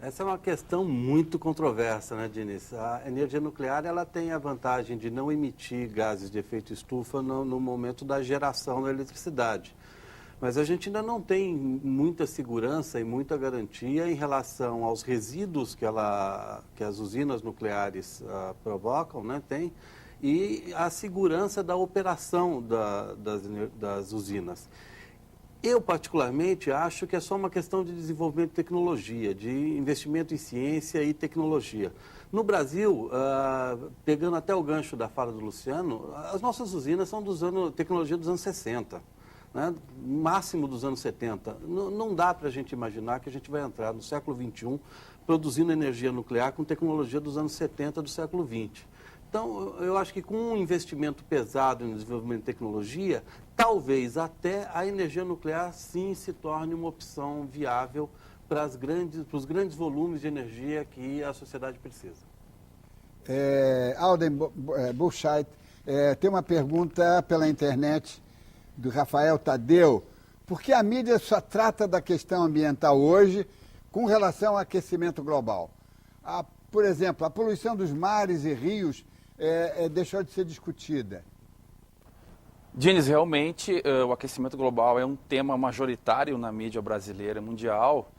Essa é uma questão muito controversa, né, Diniz? A energia nuclear ela tem a vantagem de não emitir gases de efeito estufa no momento da geração da eletricidade. Mas a gente ainda não tem muita segurança e muita garantia em relação aos resíduos que as usinas nucleares provocam, né, e a segurança da operação das usinas. Eu, particularmente, acho que é só uma questão de desenvolvimento de tecnologia, de investimento em ciência e tecnologia. No Brasil, pegando até o gancho da fala do Luciano, as nossas usinas são tecnologia dos anos 60, né? Máximo dos anos 70. Não dá para a gente imaginar que a gente vai entrar no século XXI produzindo energia nuclear com tecnologia dos anos 70 do século XX. Então, eu acho que com um investimento pesado no desenvolvimento de tecnologia, talvez até a energia nuclear sim se torne uma opção viável para os grandes volumes de energia que a sociedade precisa. Alden Burscheid, tem uma pergunta pela internet do Rafael Tadeu. Por que a mídia só trata da questão ambiental hoje com relação ao aquecimento global? Por exemplo, a poluição dos mares e rios deixou de ser discutida. Diniz, realmente o aquecimento global é um tema majoritário na mídia brasileira e mundial.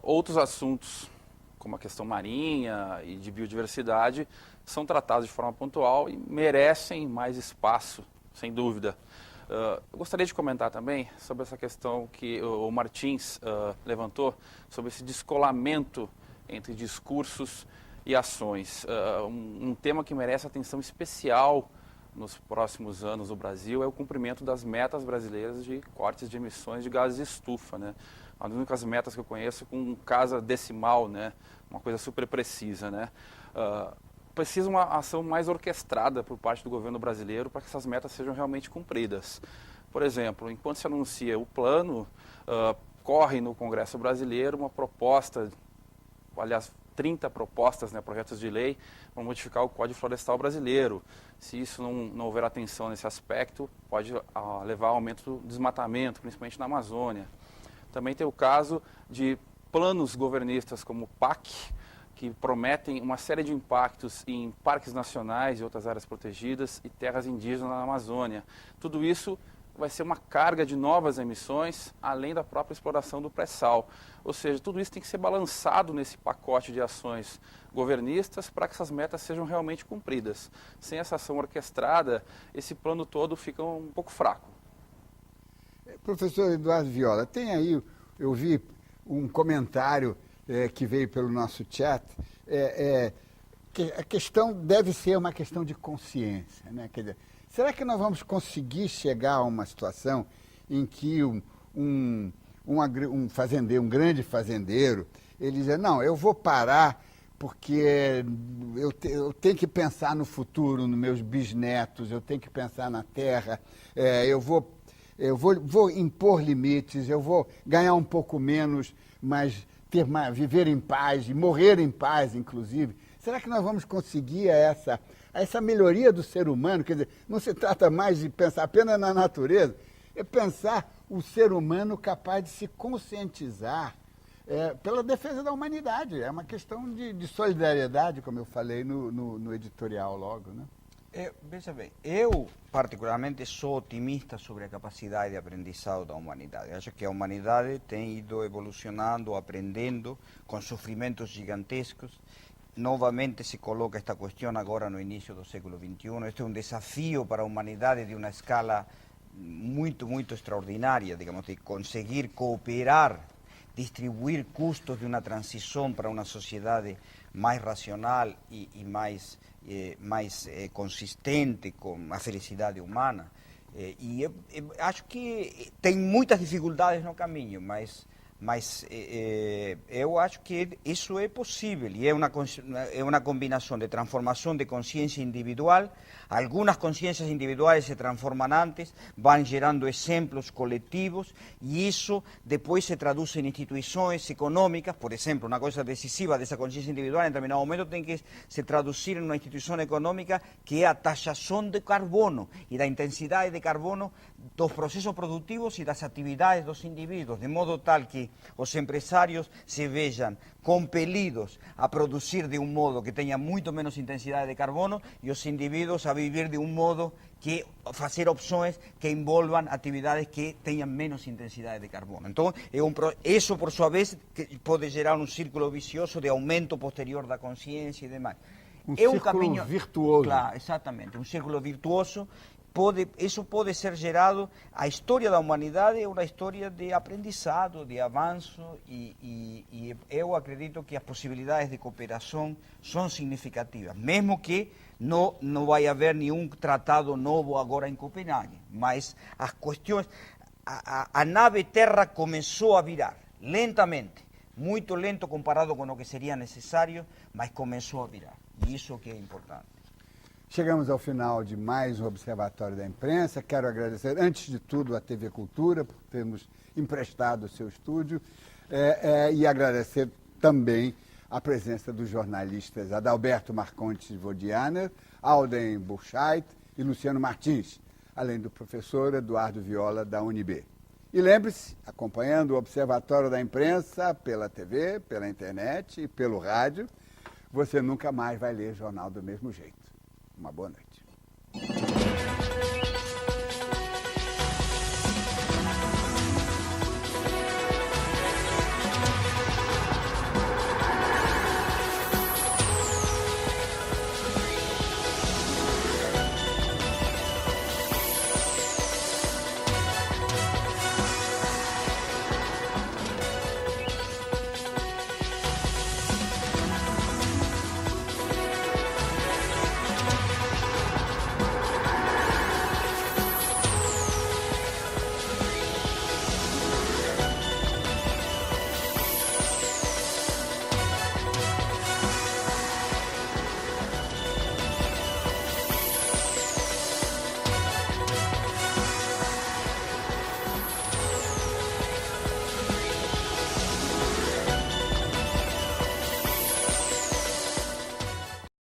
Outros assuntos, como a questão marinha e de biodiversidade, são tratados de forma pontual e merecem mais espaço, sem dúvida. Eu gostaria de comentar também sobre essa questão que o Martins levantou, sobre esse descolamento entre discursos e ações. Um tema que merece atenção especial nos próximos anos no Brasil é o cumprimento das metas brasileiras de cortes de emissões de gases de estufa, né? Uma das únicas metas que eu conheço com casa decimal, né? Uma coisa super precisa, né? Precisa uma ação mais orquestrada por parte do governo brasileiro para que essas metas sejam realmente cumpridas. Por exemplo, enquanto se anuncia o plano, corre no Congresso brasileiro uma proposta, aliás, 30 propostas, né, projetos de lei, para modificar o Código Florestal brasileiro. Se isso não houver atenção nesse aspecto, pode levar ao aumento do desmatamento, principalmente na Amazônia. Também tem o caso de planos governistas como o PAC, que prometem uma série de impactos em parques nacionais e outras áreas protegidas e terras indígenas na Amazônia. Tudo isso vai ser uma carga de novas emissões, além da própria exploração do pré-sal. Ou seja, tudo isso tem que ser balançado nesse pacote de ações governistas para que essas metas sejam realmente cumpridas. Sem essa ação orquestrada, esse plano todo fica um pouco fraco. Professor Eduardo Viola, tem aí, eu vi um comentário que veio pelo nosso chat, que a questão deve ser uma questão de consciência, né? Quer dizer, será que nós vamos conseguir chegar a uma situação em que um grande fazendeiro, ele diz, não, eu vou parar porque eu tenho que pensar no futuro, nos meus bisnetos, eu tenho que pensar na terra, eu vou impor limites, eu vou ganhar um pouco menos, mas viver em paz e morrer em paz, inclusive. Será que nós vamos conseguir essa melhoria do ser humano? Quer dizer, não se trata mais de pensar apenas na natureza, é pensar o ser humano capaz de se conscientizar pela defesa da humanidade. É uma questão de solidariedade, como eu falei no editorial logo, né? Veja bem, eu particularmente sou otimista sobre a capacidade de aprendizado da humanidade. Acho que a humanidade tem ido evolucionando, aprendendo, com sofrimentos gigantescos. Novamente se coloca esta questão agora no início do século XXI. Este é um desafio para a humanidade de uma escala muito, muito extraordinária, digamos, de conseguir cooperar, distribuir custos de uma transição para uma sociedade mais racional e mais consistente com a felicidade humana. E eu acho que tem muitas dificuldades no caminho, mas eu acho que isso é possível e é uma combinação de transformação de consciência individual. Algunas conciencias individuales se transforman antes, van gerando exemplos coletivos e isso depois se traduz em instituições econômicas. Por exemplo, uma coisa decisiva dessa consciência individual em determinado momento tem que se traduzir em uma instituição econômica que é a taxação de carbono e da intensidade de carbono dos processos produtivos e das atividades dos indivíduos, de modo tal que os empresários se vejam compelidos a produzir de um modo que tenha muito menos intensidade de carbono e os indivíduos a viver de um modo que fazer opções que envolvam atividades que tenham menos intensidade de carbono. Então, isso por sua vez pode gerar um círculo vicioso de aumento posterior da consciência e demais. Círculo virtuoso. Claro, exatamente, um círculo virtuoso. Isso pode ser gerado, a história da humanidade é uma história de aprendizado, de avanço, e eu acredito que as possibilidades de cooperação são significativas, mesmo que não vai haver nenhum tratado novo agora em Copenhague, mas as questões, a nave Terra começou a virar, lentamente, muito lento comparado com o que seria necessário, mas começou a virar, e isso que é importante. Chegamos ao final de mais um Observatório da Imprensa. Quero agradecer, antes de tudo, à TV Cultura por termos emprestado o seu estúdio e agradecer também a presença dos jornalistas Adalberto Marcontes Vodianer, Alden Burchait e Luciano Martins, além do professor Eduardo Viola, da UNB. E lembre-se, acompanhando o Observatório da Imprensa pela TV, pela internet e pelo rádio, você nunca mais vai ler jornal do mesmo jeito. Uma boa noite.